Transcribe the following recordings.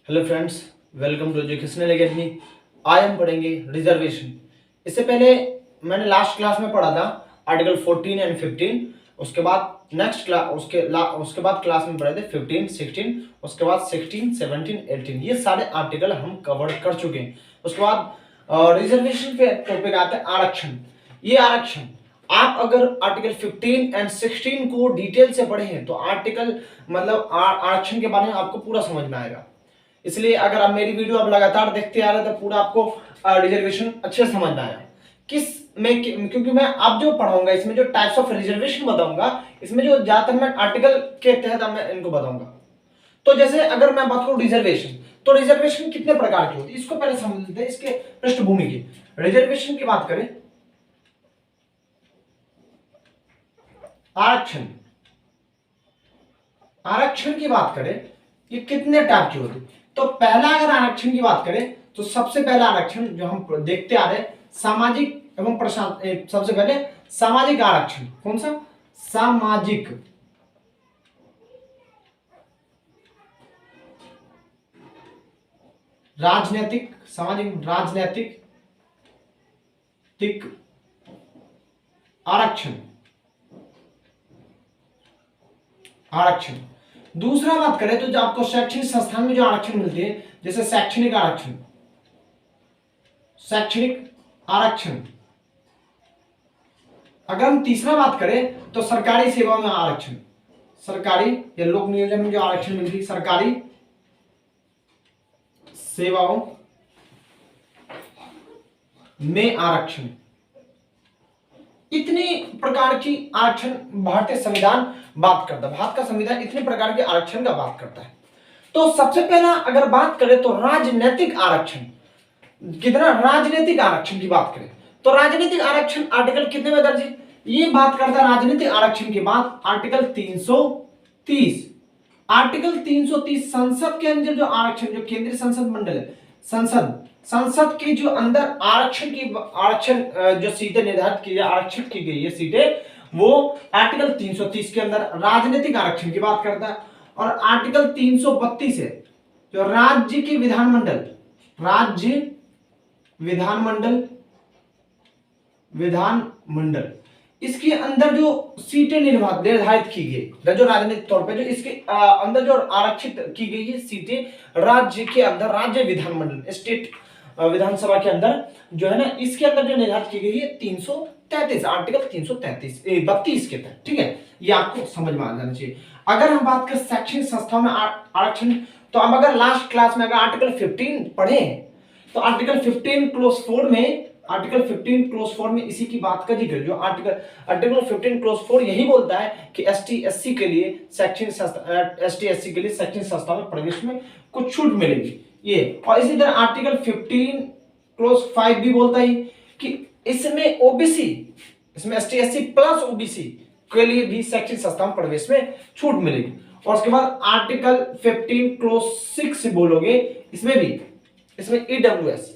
Hello friends, welcome to educational academy. आज हम पढ़ेंगे रिजर्वेशन। इससे पहले मैंने लास्ट क्लास में पढ़ा था आर्टिकल 14 एंड 15। उसके बाद नेक्स्ट क्लास उसके बाद क्लास में पढ़े थे 15, 16, उसके बाद 16, 17, 18। ये सारे आर्टिकल हम कवर कर चुके हैं। उसके बाद रिजर्वेशन पे टॉपिक आता है आरक्षण। ये आरक्षण आप अगर आर्टिकल 15 एंड 16 को डिटेल से पढ़े हैं तो आर्टिकल मतलब आरक्षण के बारे में आपको पूरा समझ में आएगा। इसलिए अगर आप मेरी वीडियो अब लगातार देखते आ रहे तो पूरा आपको रिजर्वेशन अच्छे से समझ में आएगा। क्योंकि मैं अब जो पढ़ाऊंगा इसमें जो टाइप्स ऑफ रिजर्वेशन बताऊंगा, इसमें जो ज्यादातर मैं आर्टिकल के तहत मैं इनको बताऊंगा। तो जैसे अगर मैं बात करूं रिजर्वेशन, तो रिजर्वेशन कितने प्रकार की होती है इसको पहले समझ लेते हैं, इसके पृष्ठभूमि की। रिजर्वेशन की बात करें, आरक्षण आरक्षण की बात करें, ये कितने टाइप की होती है। तो पहला अगर आरक्षण की बात करें तो सबसे पहला आरक्षण जो हम देखते आ रहे हैं सामाजिक एवं सबसे पहले सामाजिक आरक्षण। कौन सा? सामाजिक। राजनीतिक, सामाजिक राजनीतिक आरक्षण। दूसरा बात करें तो जो आपको शैक्षणिक संस्थान में जो आरक्षण मिलते हैं, जैसे शैक्षणिक आरक्षण। अगर हम तीसरा बात करें तो सरकारी सेवाओं में आरक्षण, सरकारी या लोक नियोजन में जो आरक्षण मिलती है, सरकारी सेवाओं में आरक्षण। इतनी प्रकार की आरक्षण भारतीय संविधान बात करता है। भारत का संविधान इतने प्रकार के आरक्षण का बात करता है। तो सबसे पहला अगर बात करें तो राजनीतिक आरक्षण। कितना? राजनीतिक आरक्षण की बात करें तो राजनीतिक आरक्षण आर्टिकल कितने में दर्ज है? ये बात करता है राजनीतिक आरक्षण के बाद आर्टिकल 330। आर्टिकल 330 संसद के अंदर जो आरक्षण, जो केंद्रीय संसद मंडल है, संसद के जो अंदर आरक्षण जो सीटें निर्धारित की, आरक्षित की गई है सीटें, वो आर्टिकल 330 के अंदर राजनीतिक आरक्षण की बात करता है। और आर्टिकल 332 है जो राज्य के विधानमंडल इसके अंदर जो सीटें निर्धारित की गई, जो राजनीतिक तौर पे जो इसके अंदर जो आरक्षित की गई है सीटें राज्य के अंदर, राज्य विधानमंडल स्टेट विधानसभा के अंदर जो है ना, इसके अंदर जो निर्धारित की गई है 333, आर्टिकल 332 के तहत। ठीक है, ये आपको समझ में आ जाना चाहिए। अगर हम बात करें शैक्षणिक संस्थाओं में आरक्षण, तो हम अगर लास्ट क्लास में अगर आर्टिकल 15 पढ़े तो आर्टिकल 15 क्लोज 4 में, आर्टिकल 15 क्लोज 4 में इसी की बात का जिक्र, जो आर्टिकल 15 क्लोज 4 यही बोलता है कि एसटी/एससी के लिए शैक्षणिक संस्थाओं में प्रवेश में कुछ छूट मिलेगी ये। और इसी तरह आर्टिकल 15 क्लोज 5 भी बोलता है कि इसमें ओबीसी, इसमें एसटी/एससी प्लस ओबीसी के लिए भी शैक्षणिक संस्थाओं में प्रवेश में छूट मिलेगी। और उसके बाद आर्टिकल 15 क्लोज 6 बोलोगे, इसमें भी, इसमें ईडब्ल्यूएस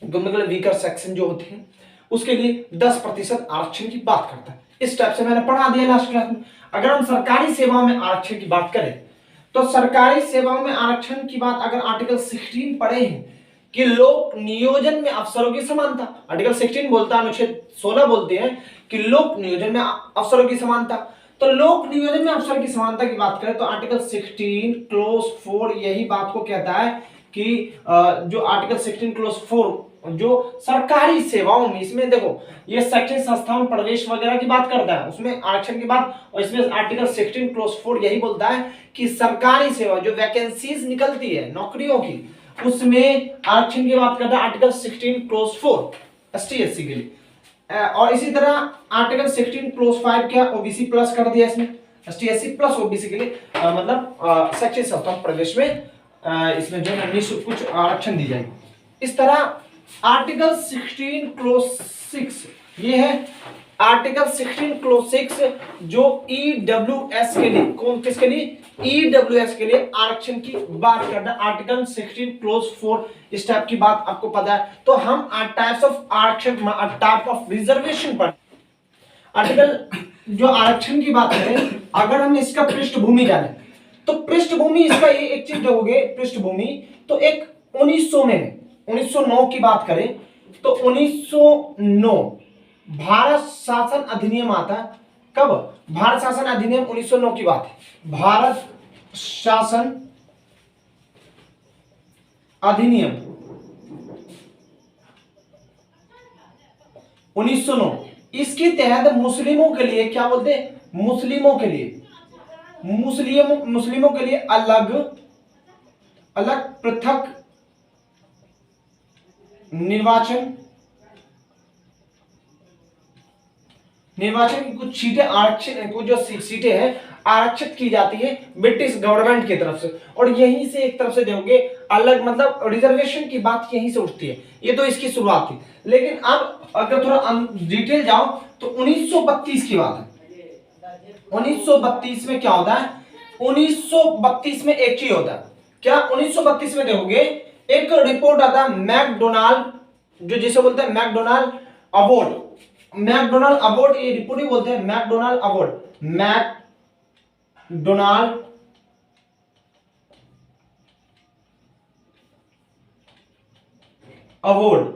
मतलब वीकर सेक्शन जो होते हैं उसके लिए 10% आरक्षण की बात करता है। इस टाइप से मैंने पढ़ा दिया लास्ट क्लास में। अगर हम सरकारी सेवाओं में आरक्षण की बात करें तो सरकारी सेवाओं में आरक्षण की बात अगर आर्टिकल 16 पढ़े हैं कि लोक नियोजन में अफसरों की समानता, आर्टिकल 16 बोलता है, अनुच्छेद 16 बोलते हैं कि लोक नियोजन में अफसरों की समानता। तो लोक नियोजन में अफसर की समानता की बात करें तो आर्टिकल 16 क्लोज 4 यही बात को कहता है कि जो आर्टिकल 16 क्लोज 4 जो सरकारी सेवाओं में, इसमें देखो ये शैक्षणिक संस्थाओं में प्रवेश वगैरह की बात करता है, उसमें आरक्षण की बात। और इसमें आर्टिकल 16 क्लोज 4 यही बोलता है कि सरकारी सेवा जो वैकेंसीज निकलती है नौकरियों की, उसमें आरक्षण की बात करता है आर्टिकल 16 क्लोज 4 एसटी/एससी के लिए। और इसी तरह आर्टिकल 16 क्लोज 5 क्या, ओबीसी प्लस कर दिया इसमें, एसटी/एससी प्लस ओबीसी के लिए मतलब शैक्षणिक संस्थाओं प्रवेश में इसमें जो है निःशुल्क कुछ आरक्षण दी जाएगी। इस तरह आर्टिकल 16 क्लोज 6 ये है आर्टिकल 16 क्लोज 6 जो ईडब्ल्यूएस के लिए, कौन किसके लिए? ईडब्ल्यूएस के लिए आरक्षण की बात करता है। आर्टिकल 16 क्लोज 4 इस टाइप की बात आपको पता है। तो हम टाइप्स ऑफ आरक्षण, टाइप ऑफ रिजर्वेशन पर आर्टिकल जो आरक्षण की बात करें, अगर हम इसका पृष्ठभूमि जाने तो पृष्ठभूमि इसका ये एक चीज देखोगे, पृष्ठभूमि तो एक 1900 में 1909 की बात करें तो 1909 भारत शासन अधिनियम आता है। कब? भारत शासन अधिनियम 1909 की बात है। भारत शासन अधिनियम 1909, इसके तहत मुस्लिमों के लिए क्या बोलते हैं, मुस्लिमों के लिए मुस्लिमों के लिए अलग अलग पृथक निर्वाचन की कुछ सीटें आरक्षित, कुछ जो सीटें हैं आरक्षित की जाती है ब्रिटिश गवर्नमेंट की तरफ से। और यहीं से एक तरफ से देखोगे अलग मतलब रिजर्वेशन की बात यहीं से उठती है। ये तो इसकी शुरुआत थी, लेकिन अब अगर थोड़ा डिटेल जाओ तो 1932 की बात है। 1932 में क्या होता है, 1932 में एक चीज होता है क्या, 1932 में देखोगे एक रिपोर्ट आता है मैकडोनाल्ड, जो जिसे बोलते हैं मैकडोनाल्ड अवार्ड। मैकडोनाल्ड अवार्ड ये रिपोर्ट ही बोलते हैं मैकडोनाल्ड अवार्ड, मैकडोनाल्ड अवार्ड।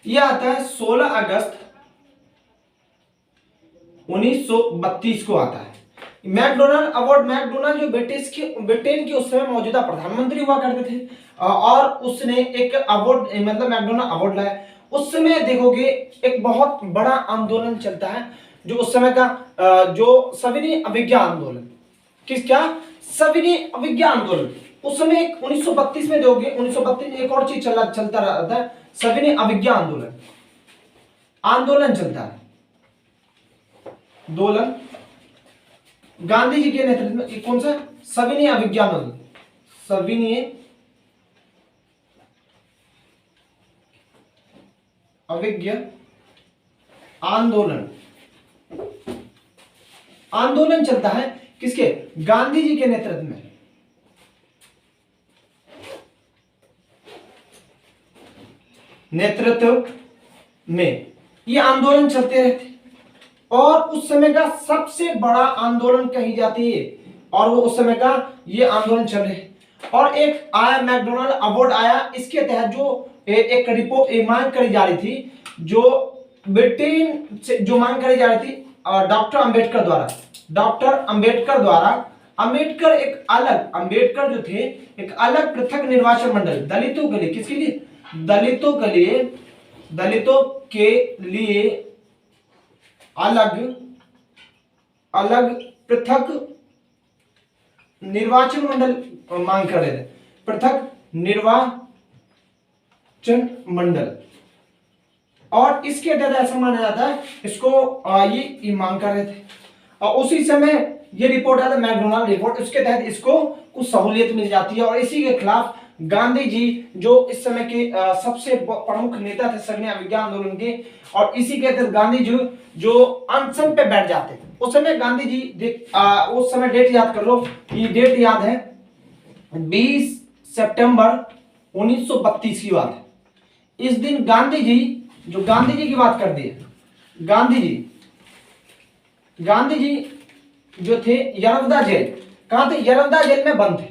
यह आता है 16 अगस्त 1932 को आता है। मैकडोनाल्ड अवार्ड, मैकडोनाल्ड जो ब्रिटेन के उस समय मौजूदा प्रधानमंत्री हुआ करते थे और उसने एक अवार्ड मतलब मैकडोनाल्ड अवार्ड लाया। उस समय देखोगे एक बहुत बड़ा आंदोलन चलता है जो उस समय का जो सविनय अवज्ञा आंदोलन, किसका, सविनय अवज्ञा आंदोलन। उस समय 1932 में देखोगे 1932 में एक और चीज चलता रहता है, सविनय अवज्ञा आंदोलन चलता है। आंदोलन गांधी जी के नेतृत्व में कौन सा, सविनय अवज्ञा आंदोलन, सविनय अवज्ञा आंदोलन चलता है किसके, गांधी जी के नेतृत्व में। ये आंदोलन चलते रहते और उस समय का सबसे बड़ा आंदोलन कही जाती है और वो उस समय का ये आंदोलन चल रहे। और एक आया मैकडोनाल्ड अवार्ड आया, इसके तहत जो एक रिपोर्ट मांग करी जा रही थी, जो ब्रिटेन से जो मांग करी जा रही थी डॉक्टर अंबेडकर द्वारा, अंबेडकर जो थे एक अलग पृथक निर्वाचन मंडल दलितों के लिए, किसके लिए, दलितों के लिए अलग पृथक निर्वाचन मंडल मांग कर रहे थे, पृथक निर्वाचन मंडल। और इसके तहत ऐसा माना जाता है इसको ये मांग कर रहे थे और उसी समय ये रिपोर्ट आता है मैकडोनाल्ड रिपोर्ट, उसके तहत इसको कुछ सहूलियत मिल जाती है। और इसी के खिलाफ गांधी जी जो इस समय के सबसे प्रमुख नेता थे सविनय अवज्ञा आंदोलन के, और इसी के तहत गांधी जी जो अनशन पे बैठ जाते थे उस समय गांधी जी उस समय डेट याद कर लो, ये डेट याद है 20 सितंबर 1932 की बात है। इस दिन गांधी जी की बात कर दी, गांधी जी जो थे यरवदा जेल, कहां थे, यरवदा जेल में बंद थे।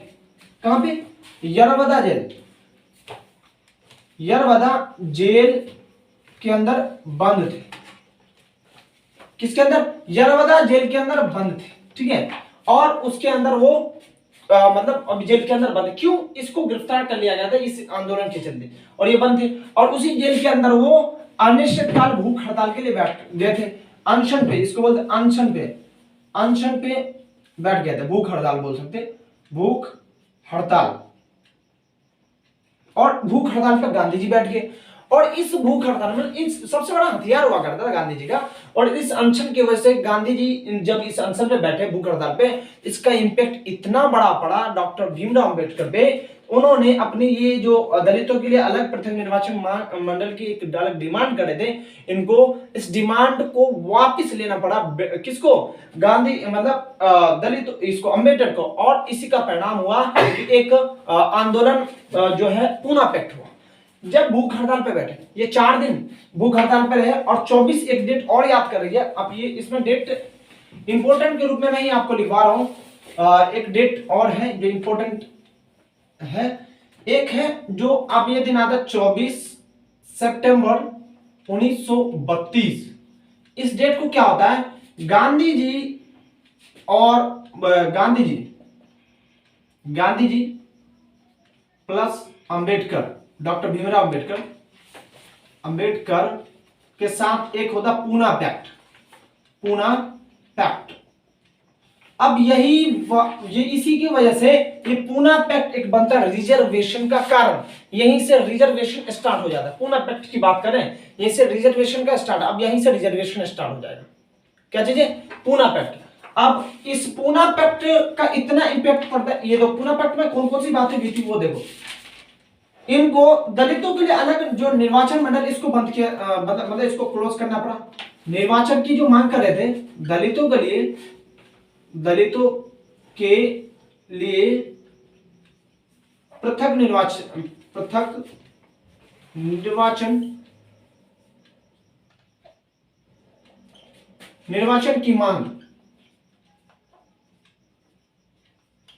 कहां पे, यरवदा जेल के अंदर बंद थे। किसके अंदर, यरवदा जेल के अंदर बंद थे, ठीक है। और उसके अंदर वो मतलब अब जेल के अंदर बंद, क्यों, इसको गिरफ्तार कर लिया गया था इस आंदोलन के चलते और ये बंद थे। और उसी जेल के अंदर वो अनिश्चितकाल भूख हड़ताल के लिए बैठ गए थे, अनशन पे, इसको बोलते अनशन पे बैठ गए थे, भूख हड़ताल बोल सकते, भूख हड़ताल। और भूख हड़ताल पर गांधी जी बैठ गए और इस भूख हड़ताल में इस सबसे बड़ा हथियार हुआ करता था गांधी जी का। और इस अनशन की वजह से गांधी जी जब इस अनशन पे बैठे भूख हड़ताल पे, इसका इंपैक्ट इतना बड़ा पड़ा डॉक्टर भीमराव अंबेडकर पे। उन्होंने अपनी ये जो दलितों के लिए अलग पृथक निर्वाचन मंडल की एक अलग डिमांड करे थे, इनको इस डिमांड को वापस लेना पड़ा, किसको, गांधी मतलब दलित इसको अंबेडकर को। और इसी का परिणाम हुआ कि एक आंदोलन जो है पूना पैक्ट हुआ। जब भूख हड़ताल पे बैठे, ये 4 दिन भूख हड़ताल पे रहे और 24 एक डेट और याद कर रही है आप, ये इसमें डेट इंपॉर्टेंट के रूप में मैं ही आपको लिखवा रहा हूं। एक डेट और है जो इंपॉर्टेंट है, एक है जो आप ये दिन आता 24 सितंबर 1932। इस डेट को क्या होता है, गांधी जी और गांधी जी प्लस अंबेडकर, डॉक्टर भीमराव अंबेडकर के साथ एक होता पूना पैक्ट। अब ये इसी की वजह से ये पूना पैक्ट एक बनता है रिजर्वेशन का कारण, यहीं से रिजर्वेशन स्टार्ट हो जाता है। पूना पैक्ट की बात करें, यहीं से रिजर्वेशन का स्टार्ट, अब यहीं से रिजर्वेशन स्टार्ट हो जाएगा। क्या चीज है, पूना पैक्ट। अब इस पूना पैक्ट का इतना इंपैक्ट पड़ता है, ये तो पूना पैक्ट में कौन कौन सी बातें हुई थी वो देखो। इनको दलितों के लिए अलग जो निर्वाचन मंडल, इसको बंद किया, मतलब इसको क्लोज करना पड़ा। निर्वाचन की जो मांग कर रहे थे दलितों के लिए पृथक निर्वाचन की मांग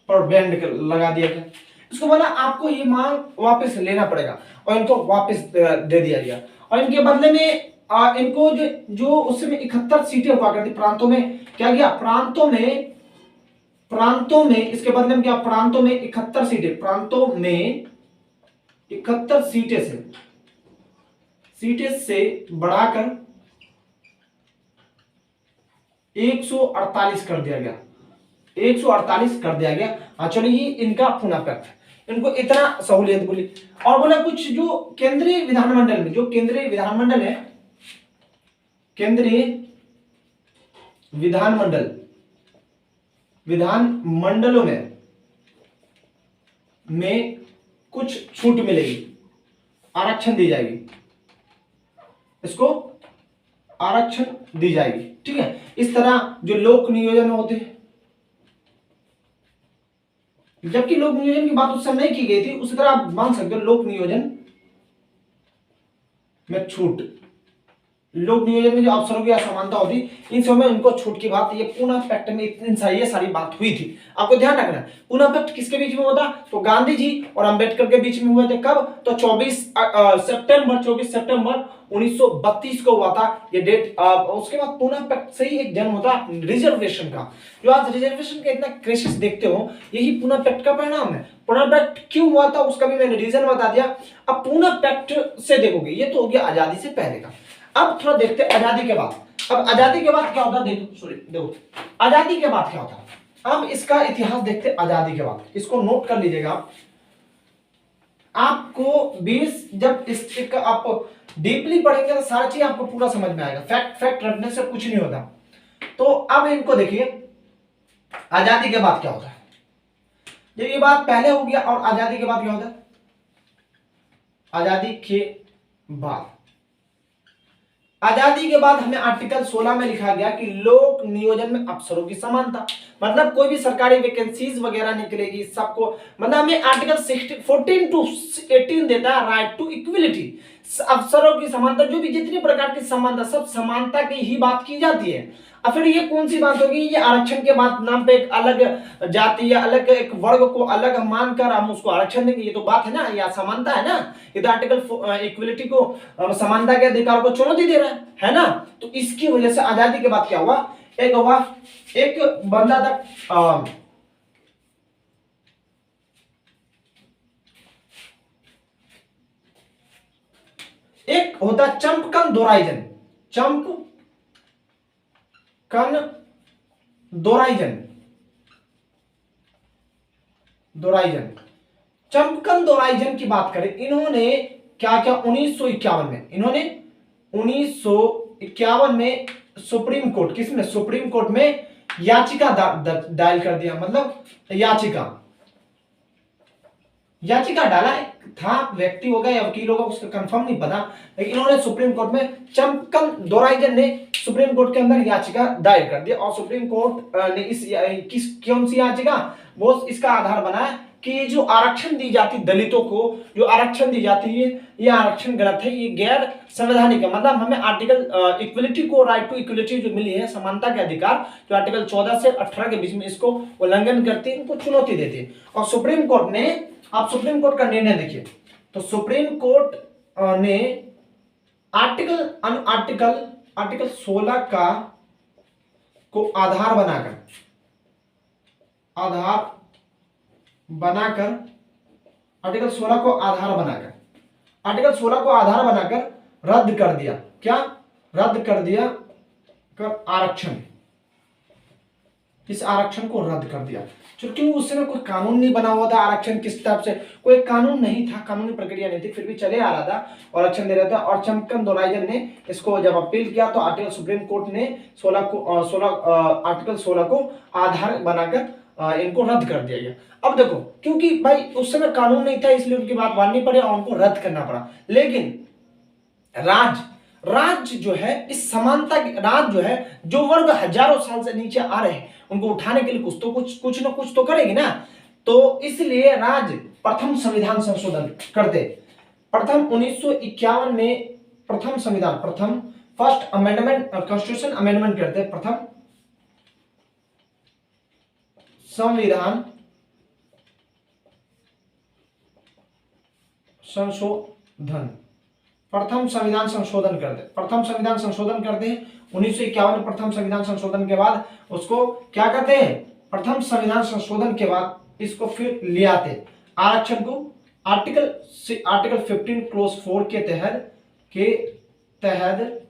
पर बैंड लगा दिया गया। इसको बोला आपको ये मांग वापस लेना पड़ेगा और इनको वापस दे दिया गया। और इनके बदले में इनको जो उस समय 71 सीटें हुआ करती प्रांतों में, क्या किया, प्रांतों में इसके बदले में क्या, प्रांतों में 71 सीटें से बढ़ाकर 148 कर दिया गया। हाँ चलो, ये इनका पूना पैक्ट, इनको इतना सहूलियत बोली। और बोला कुछ जो केंद्रीय विधानमंडल में, जो केंद्रीय विधानमंडल है, केंद्रीय विधानमंडलों में कुछ छूट मिलेगी, आरक्षण दी जाएगी, इसको आरक्षण दी जाएगी। ठीक है, इस तरह जो लोक नियोजन होते हैं, जबकि लोक नियोजन की बात उस समय नहीं की गई थी, उसी तरह आप मान सकते हो लोक नियोजन में छूट, लोक नियोजन में जो अफसरों की असमानता होती, इन सब में उनको छूट की बात, ये पूना पैक्ट में ये सारी बात हुई थी। आपको ध्यान रखना है पूना पैक्ट किसके बीच में हुआ था, तो गांधी जी और अंबेडकर के बीच में हुए थे। कब, तो 24 सितंबर 1932 को हुआ था ये डेट। उसके बाद पूना पैक्ट से ही एक जन्म होता रिजर्वेशन का। जो आज रिजर्वेशन का इतना क्राइसिस देखते हो, यही पूना पैक्ट का परिणाम है। पूना पैक्ट क्यों हुआ था उसका भी मैंने रीजन बता दिया। अब पूना पैक्ट से देखोगे, ये तो हो गया आजादी से पहले का। अब थोड़ा देखते हैं आजादी के बाद। अब आजादी के बाद क्या होता है, देखो आजादी के बाद क्या होता है। अब इसका इतिहास देखते हैं आजादी के बाद, इसको नोट कर लीजिएगा आप। आपको 20 जब इसका आप डीपली पढ़ेंगे तो सारी चीज आपको पूरा समझ में आएगा। फैक्ट रटने से कुछ नहीं होता। तो अब इनको देखिए, आजादी के बाद क्या होता है। जब ये बात पहले हो गया और आजादी के बाद क्या होता है, आजादी के बाद हमें आर्टिकल 16 में लिखा गया कि लोक नियोजन में अफसरों की समानता, मतलब कोई भी सरकारी वैकेंसीज वगैरह निकलेगी सबको, मतलब हमें आर्टिकल 14 to 18 देता है राइट टू इक्वलिटी, अफसरों की समानता, जो भी जितनी प्रकार की समानता, सब समानता की ही बात की जाती है। अब फिर ये कौन सी बात होगी, ये आरक्षण के बाद नाम पे एक अलग जाति या अलग एक वर्ग को अलग मानकर हम उसको आरक्षण देंगे, ये तो बात है ना, या समानता है ना। ये तो आर्टिकल इक्वलिटी को, समानता के अधिकार को चुनौती दे रहा है ना। तो इसकी वजह से आजादी के बाद क्या हुआ, एक बंदा था एक होता चंपकन दोराइजन की बात करें, इन्होंने क्या क्या 1951 में सुप्रीम कोर्ट में याचिका दायर कर दिया, मतलब याचिका डाला था, व्यक्ति होगा या वकील होगा उसका कंफर्म नहीं पता, लेकिन इन्होंने सुप्रीम कोर्ट में, चंपकन दोराइजन ने सुप्रीम कोर्ट के अंदर याचिका दायर कर दी। और सुप्रीम कोर्ट ने कौन सी याचिका, वो इसका आधार बनाया कि जो आरक्षण दी जाती दलितों को, जो आरक्षण दी जाती है, ये आरक्षण गलत है, ये गैर संवैधानिक है। मतलब हमें आर्टिकल इक्वलिटी को, राइट टू इक्वलिटी जो मिली है, समानता के अधिकार, जो आर्टिकल 14 से 18 के बीच में इसको उल्लंघन करती है, इनको चुनौती देती है। और सुप्रीम कोर्ट ने, आप सुप्रीम कोर्ट का निर्णय देखिए, तो सुप्रीम कोर्ट ने आर्टिकल 16 का को आधार बनाकर आर्टिकल 16 को आधार बनाकर रद्द कर दिया। क्या रद्द कर दिया? कर आरक्षण, इस आरक्षण को रद्द कर दिया। क्योंकि उस समय कोई कानून नहीं बना हुआ था, आरक्षण किस टाइप से, कोई कानून नहीं था, कानूनी प्रक्रिया नहीं थी, फिर भी चले आ रहा था और आरक्षण दे रहा था। और चंपकन दोराइजन ने इसको जब अपील किया तो आर्टिकल सुप्रीम कोर्ट ने आर्टिकल 16 को आधार बनाकर इनको रद्द कर दिया गया। अब देखो, क्योंकि भाई उस समय कानून नहीं था, इसलिए उनकी बात माननी पड़ी और उनको रद्द करना पड़ा। लेकिन राज्य जो है, इस समानता राज्य जो है, जो वर्ग हजारों साल से नीचे आ रहे हैं, उनको उठाने के लिए कुछ ना कुछ तो करेगी ना। तो इसलिए राज्य प्रथम संविधान संशोधन करते, प्रथम 1951 में प्रथम फर्स्ट अमेंडमेंट, कॉन्स्टिट्यूशन अमेंडमेंट करते, प्रथम संविधान संशोधन, प्रथम संविधान संशोधन करते हैं 1951 प्रथम संविधान संशोधन के बाद उसको क्या कहते हैं? प्रथम संविधान संशोधन के बाद इसको फिर ले आते आरक्षण को आर्टिकल 15 क्लोज 4 के तहत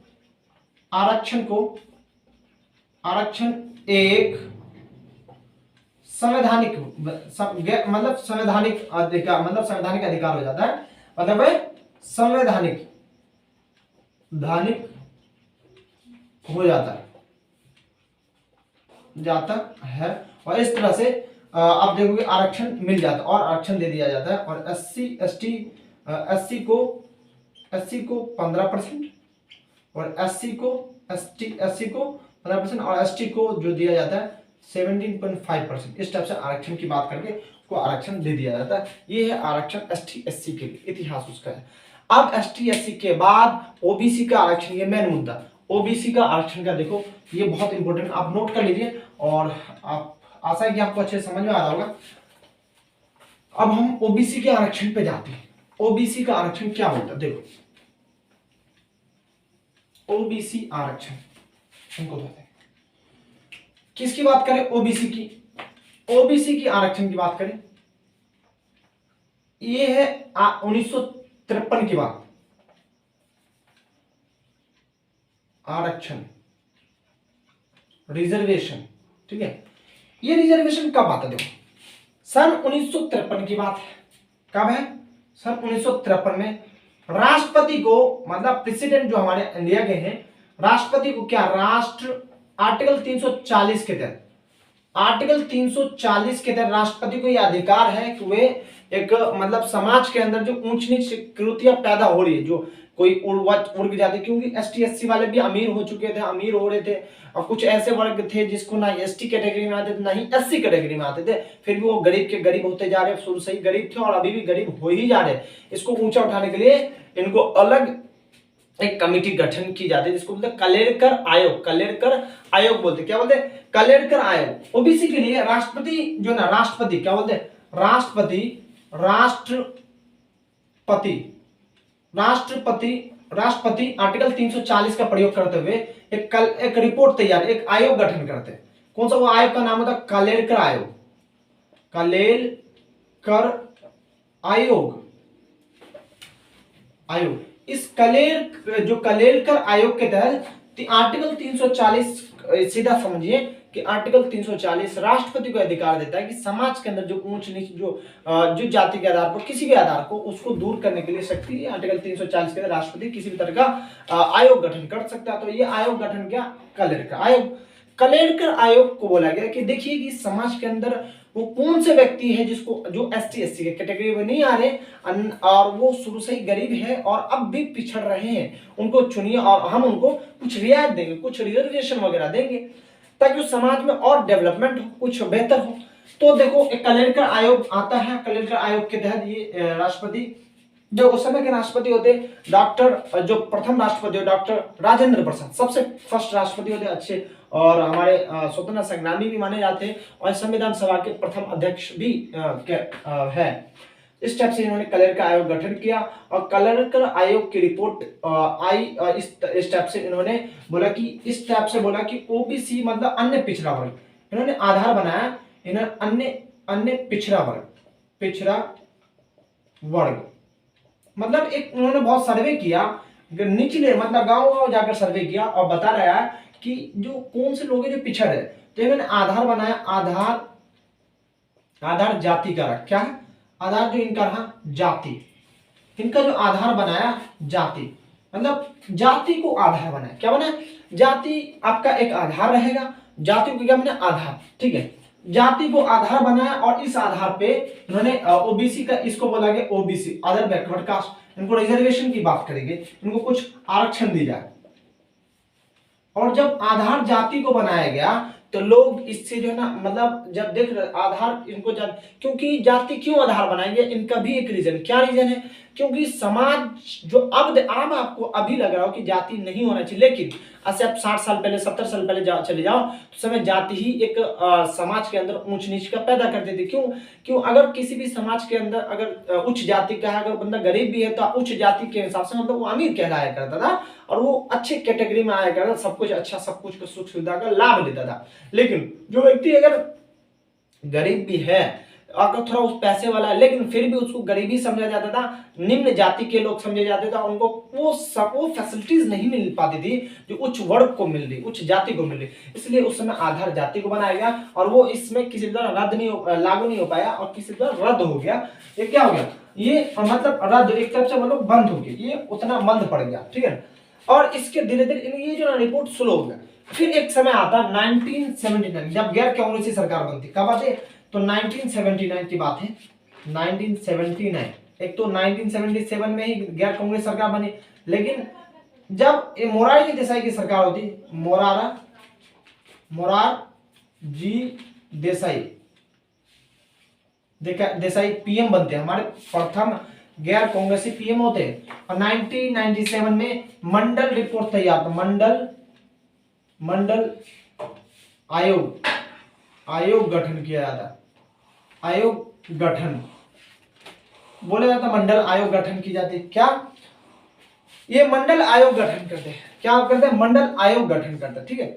आरक्षण एक संवैधानिक संवैधानिक अधिकार हो जाता है। मतलब संवैधानिक हो जाता है और इस तरह से आप देखोगे आरक्षण मिल जाता है और आरक्षण दे दिया जाता है। और एससी को 15% और एससी को 15% और एसटी को जो दिया जाता है 17.5%। इस टाइप से आरक्षण की बात करके उसको आरक्षण दे दिया जाता है। ये है आरक्षण एसटी एससी के लिए, इतिहास उसका है। अब एसटी एससी के बाद ओबीसी का आरक्षण, ये मेन मुद्दा ओबीसी का आरक्षण का देखो, ये बहुत इंपॉर्टेंट, आप नोट कर लीजिए और आप आशा है कि आपको अच्छे समझ में आ रहा होगा। अब हम ओबीसी के आरक्षण पे जाते हैं। ओबीसी का आरक्षण क्या होता है? देखो, ओबीसी आरक्षण हमको बताते हैं। किसकी बात करें? ओबीसी की। ओबीसी की आरक्षण की बात करें, ये है 1953 की बात। आरक्षण, रिजर्वेशन, ठीक है। ये रिजर्वेशन कब आता है? देखो, सन 1953 की बात है। कब है? सन 1953 में राष्ट्रपति को, मतलब प्रेसिडेंट जो हमारे इंडिया के हैं, राष्ट्रपति को क्या, आर्टिकल 340 के तहत, आर्टिकल 340 के तहत राष्ट्रपति को यह अधिकार है कि वे एक मतलब समाज के अंदर जो ऊंच नीच कृतियां पैदा हो रही है, जो कोई उड़ जाती, क्योंकि एसटी एससी वाले भी अमीर हो चुके थे, अमीर हो रहे थे, और कुछ ऐसे वर्ग थे जिसको ना एसटी कैटेगरी में आते थे ना ही एससी कैटेगरी में आते थे, फिर भी वो गरीब के गरीब होते जा रहे, शुरू से ही गरीब थे और अभी भी गरीब हो ही जा रहे। इसको ऊंचा उठाने के लिए इनको अलग एक कमेटी गठन की जाती है जिसको बोलते हैं कलेरकर आयोग। कलेरकर आयोग बोलते, क्या बोलते हैं? कलेरकर आयोग। ओबीसी के लिए राष्ट्रपति जो ना, राष्ट्रपति क्या बोलते हैं? राष्ट्रपति आर्टिकल 340 का प्रयोग करते हुए एक रिपोर्ट तैयार, एक आयोग गठन करते हैं। कौन सा वो आयोग का नाम होता है? कलेरकर आयोग। कलेरकर आयोग। इस कलेरकर आयोग के तहत आर्टिकल 340, सीधा समझिए कि आर्टिकल 340 राष्ट्रपति को अधिकार देता है कि समाज के अंदर जो ऊंच नीच, जो जाति के आधार पर, किसी भी आधार को, उसको दूर करने के लिए शक्ति आर्टिकल 340 के तहत राष्ट्रपति किसी भी तरह का आयोग गठन कर सकता है। तो ये आयोग गठन क्या? कलेरकर आयोग। कलेरकर आयोग को बोला गया कि देखिए कि समाज के अंदर वो कौन से व्यक्ति है जिसको, जो एसटी एससी के कैटेगरी में नहीं आ रहे और वो शुरू से ही गरीब है और अब भी पिछड़ रहे हैं, उनको चुनिए और हम उनको कुछ रियायत देंगे, कुछ रिजर्वेशन वगैरह देंगे ताकि उस समाज में और डेवलपमेंट हो, कुछ बेहतर हो। तो देखो एक कलेक्टर आयोग आता है, कलेक्टर आयोग के तहत ये राष्ट्रपति, जो उस समय के राष्ट्रपति होते डॉक्टर, जो प्रथम राष्ट्रपति डॉक्टर राजेंद्र प्रसाद, सबसे फर्स्ट राष्ट्रपति होते अच्छे, और हमारे स्वतंत्रता संग्रामी भी माने जाते हैं, और संविधान सभा के प्रथम अध्यक्ष भी है। इस टाइप से इन्होंने कलेक्टर आयोग गठन किया, और कलेक्टर आयोग की रिपोर्ट आई, इस टाइप से इन्होंने बोला कि, इस टाइप से बोला कि ओबीसी मतलब अन्य पिछड़ा वर्ग, इन्होंने आधार बनाया, इन्होंने अन्य अन्य पिछड़ा वर्ग, पिछड़ा वर्ग मतलब एक उन्होंने बहुत सर्वे किया, निचले मतलब गांव जाकर सर्वे किया, और बता रहा है कि जो कौन से लोग हैं जो पिछड़ है, तो इन्होंने आधार बनाया, आधार जाति का रखा, क्या है आधार जो इनका रहा जाति, इनका जो आधार बनाया जाति, मतलब जाति को आधार बनाया, क्या बनाया जाति आपका एक आधार रहेगा, जाति को क्या बनाया आधार, ठीक है, जाति को आधार बनाया, और इस आधार पे उन्होंने ओबीसी का, इसको बोला गया ओबीसी अदर बैकवर्ड कास्ट, इनको रिजर्वेशन की बात करेंगे, इनको कुछ आरक्षण दी जाए। और जब आधार जाति को बनाया गया तो लोग इससे जो है ना, मतलब जब देख रहे आधार इनको क्योंकि जाति क्यों आधार बनाया गया, इनका भी एक रीजन, क्या रीजन है, क्योंकि समाज जो अब आपको अभी लग रहा हो कि जाति नहीं होना चाहिए, लेकिन ऐसे आप 60 साल पहले 70 साल पहले चले जाओ तो समय जाति ही एक समाज के अंदर ऊंच नीच का पैदा कर देती। क्यों अगर किसी भी समाज के अंदर अगर उच्च जाति का है, अगर बंदा गरीब भी है तो उच्च जाति के हिसाब से मतलब वो अमीर कहलाया करता था, और वो अच्छे कैटेगरी में आया करता, सब कुछ अच्छा, सब कुछ सुख सुविधा का लाभ लेता था। लेकिन जो व्यक्ति अगर गरीब भी है, अगर थोड़ा उस पैसे वाला है, लेकिन फिर भी उसको गरीबी समझा जाता था, निम्न जाति के लोग समझे जाते थे, उनको वो फैसिलिटीज नहीं मिल पाती थी जो उच्च वर्ग को मिल रही, उच्च जाति को मिल रही, इसलिए उस समय आधार जाति को बनाया गया, और वो इसमें किसी तरह लागू नहीं हो पाया, और किसी तरह रद्द हो गया। ये क्या हो गया, ये मतलब रद्द एक तरफ से मतलब बंद हो गया, ये उतना मंद पड़ गया, ठीक है। और इसके धीरे धीरे ये जो रिपोर्ट स्लो हो गया। फिर एक समय आता 1979, जब गैर कांग्रेसी सरकार बनती, कब आती है तो 1979 की बात है, 1979। एक तो 1977 में ही गैर कांग्रेस सरकार बनी, लेकिन जब मोरारजी देसाई की सरकार होती, मोरारजी देसाई पीएम बनते, हमारे प्रथम गैर कांग्रेसी पीएम होते हैं, और 1997 में मंडल रिपोर्ट तैयार, मंडल आयोग गठन किया जाता, आयोग गठन बोला जाता, मंडल आयोग गठन की जाती, क्या ये मंडल आयोग गठन करते हैं, क्या करते हैं मंडल आयोग गठन करते, ठीक है।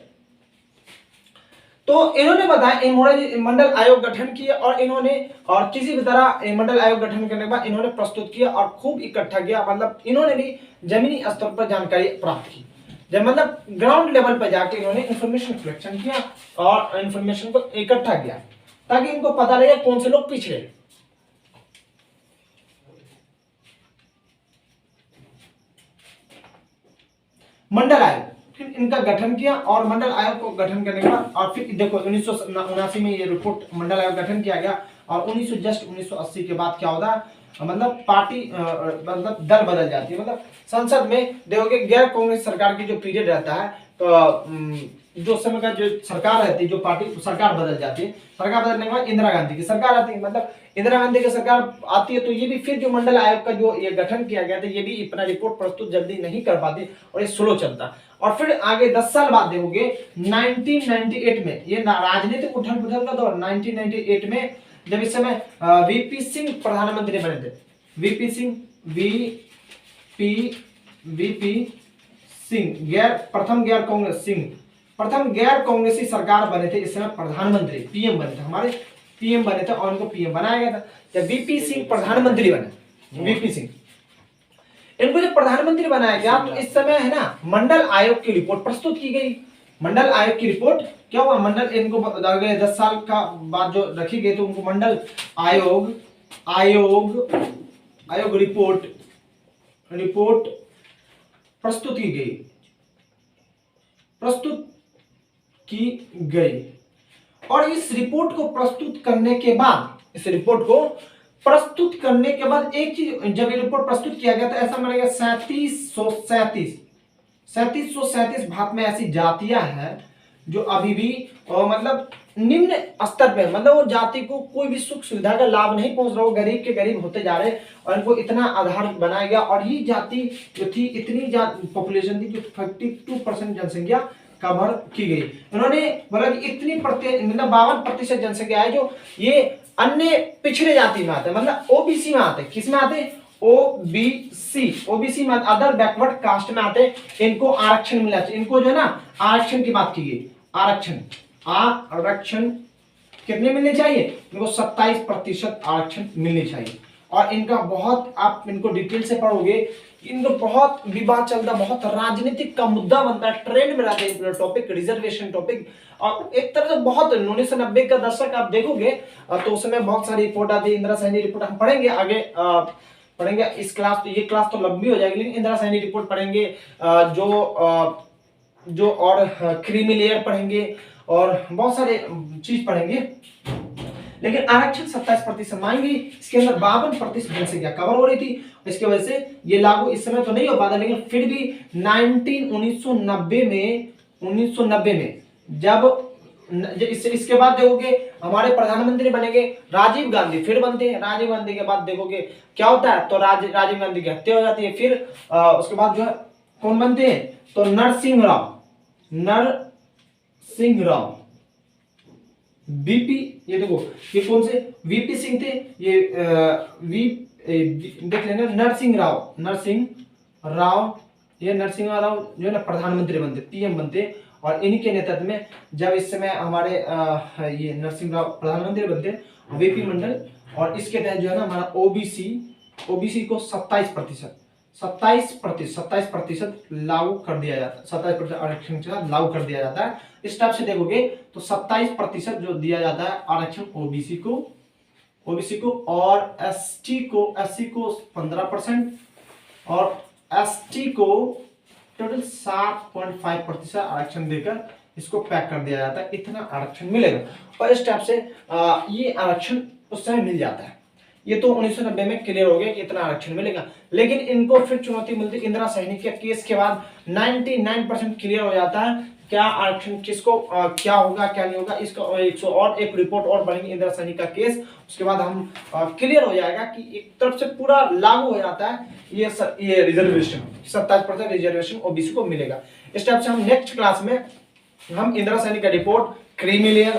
तो इन्होंने बताया मंडल आयोग गठन किया, और इन्होंने और किसी भी तरह मंडल आयोग गठन करने के बाद इन्होंने प्रस्तुत किया और खूब इकट्ठा किया, मतलब इन्होंने भी जमीनी स्तर पर जानकारी प्राप्त की, जब मतलब ग्राउंड लेवल पर जाके इन्होंने इंफॉर्मेशन कलेक्शन किया और इंफॉर्मेशन को इकट्ठा किया, ताकि इनको पता लगे कौन से लोग पिछड़े। मंडल आयोग फिर इनका गठन किया, और मंडल आयोग को गठन करने के बाद, और फिर देखो 1979 में ये रिपोर्ट मंडल आयोग गठन किया गया, और 1980 के बाद क्या होता, मतलब पार्टी मतलब दल बदल जाती है, मतलब संसद में देखोगे गैर कांग्रेस सरकार की जो पीरियड रहता है, तो जो समय का जो सरकार रहती है, जो पार्टी सरकार बदल जाती है, सरकार बदलने के बाद इंदिरा गांधी की सरकार आती है, मतलब इंदिरा गांधी की सरकार आती है, तो ये भी फिर जो मंडल आयोग का जो ये गठन किया गया था, ये भी अपना रिपोर्ट प्रस्तुत जल्दी नहीं कर पाती, और ये स्लो चलता। और फिर आगे 10 साल बाद देखोगे 1998 में, ये राजनीतिक उथल पुथल का दौर, 1998 में जब इस समय वीपी सिंह प्रधानमंत्री बने थे, वीपी सिंह प्रथम गैर कांग्रेसी सरकार बने थे, इस समय प्रधानमंत्री पीएम बने थे, हमारे पीएम बने थे, और उनको पीएम बनाया गया था जब वीपी सिंह प्रधानमंत्री बने। वीपी सिंह इनको जब प्रधानमंत्री बनाया गया, तो इस समय है ना मंडल आयोग की रिपोर्ट प्रस्तुत की गई। मंडल आयोग की रिपोर्ट क्या हुआ, मंडल इनको 10 साल का बाद जो रखी गई, तो उनको मंडल आयोग रिपोर्ट प्रस्तुत की गई। और इस रिपोर्ट को प्रस्तुत करने के बाद एक चीज, जब ये रिपोर्ट प्रस्तुत किया गया, तो ऐसा माना गया 3737 भारत में ऐसी जातियां हैं जो अभी भी मतलब निम्न स्तर पे, मतलब वो जाति को कोई भी सुख सुविधा का लाभ नहीं पहुंच रहा, वो गरीब के गरीब होते जा रहे और इनको इतना आधार बनाया गया। और ये जाति जो थी, इतनी पॉपुलेशन थी जो 52% जनसंख्या कवर की गई। उन्होंने बोला कि इतनी मतलब 52% जनसंख्या है जो ये अन्य पिछड़े जाति में आते हैं, मतलब ओबीसी में आते हैं। किस में आते हैं? ओबीसी में, अदर बैकवर्ड कास्ट में आते हैं। इनको आरक्षण मिलना चाहिए। इनको जो है ना आरक्षण की बात की गई, आरक्षण कितने मिलने चाहिए? इनको 27% आरक्षण मिलने चाहिए। और इनका बहुत, आप इनको डिटेल से पढ़ोगे, इनको बहुत विवाद चलता, बहुत राजनीतिक का मुद्दा बनता है, ट्रेंड में रहता है टॉपिक, रिजर्वेशन टॉपिक। और एक तरह से बहुत 1990 का दशक आप देखोगे तो उस समय बहुत सारी रिपोर्ट आती है। इंदिरा सैनी रिपोर्ट हम पढ़ेंगे आगे, पढ़ेंगे इस क्लास, तो ये क्लास तो लंबी हो जाएगी, लेकिन इंदिरा सैनी रिपोर्ट पढ़ेंगे, जो और क्रीमी लेयर पढ़ेंगे और बहुत सारे चीज पढ़ेंगे। लेकिन आरक्षण 27% मांगी, इसके अंदर 52% जनसंख्या कवर हो रही थी। इसकी वजह से ये लागू इस समय तो नहीं हो पाता, लेकिन फिर भी 1990 में जब इसके बाद देखोगे हमारे प्रधानमंत्री बनेंगे राजीव गांधी, फिर बनते हैं। राजीव गांधी के बाद देखोगे क्या होता है, तो राजीव गांधी की हत्या हो जाती है। फिर उसके बाद जो है कौन बनते हैं, तो नरसिंह राव वीपी, ये देखो ये कौन से वीपी सिंह थे, ये देख लेना, नरसिंह राव, ये नरसिंह राव जो है ना प्रधानमंत्री बनते, पीएम बनते। और इन्हीं के नेतृत्व में जब इस समय हमारे ये नरसिंह राव प्रधानमंत्री बनते, वीपी मंडल, और इसके तहत जो है ना हमारा ओबीसी को 27% लागू कर दिया जाता है, 27% आरक्षण के साथ लागू कर दिया जाता है। इस टाइप से देखोगे तो 27% जो दिया जाता है आरक्षण ओबीसी को, और एससी को 15% और एसटी को टोटल 7.5% आरक्षण देकर इसको पैक कर दिया जाता है। इतना आरक्षण मिलेगा और इस टाइप से ये आरक्षण उस समय मिल जाता है। ये तो 1990 में क्लियर हो गया कि इतना आरक्षण मिलेगा। लेकिन इनको फिर चुनौती मिलती है इंदिरा सैनी के केस के बाद 99% क्लियर हो जाता है क्या आरक्षण किसको क्या होगा क्या नहीं होगा। इसका और एक रिपोर्ट और बनेगी इंदिरा सैनी का केस, उसके बाद हम क्लियर हो जाएगा कि एक तरफ से पूरा लागू हो जाता है ये रिजर्वेशन, 27% रिजर्वेशन ओबीसी को मिलेगा। इस टाइप से हम नेक्स्ट क्लास में हम इंदिरा सैनी का रिपोर्ट, क्रीमी लेयर,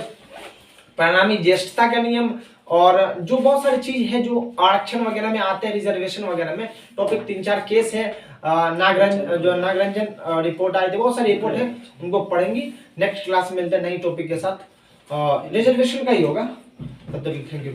परिणामी ज्येष्ठता का नियम और जो बहुत सारी चीज है जो आरक्षण वगैरह में आते हैं, रिजर्वेशन वगैरह में टॉपिक 3-4 केस है, नागरंजन रिपोर्ट आई थी, बहुत सारी रिपोर्ट है, उनको पढ़ेंगी। नेक्स्ट क्लास में मिलते हैं नई टॉपिक के साथ, रिजर्वेशन का ही होगा। तब तक थैंक यू।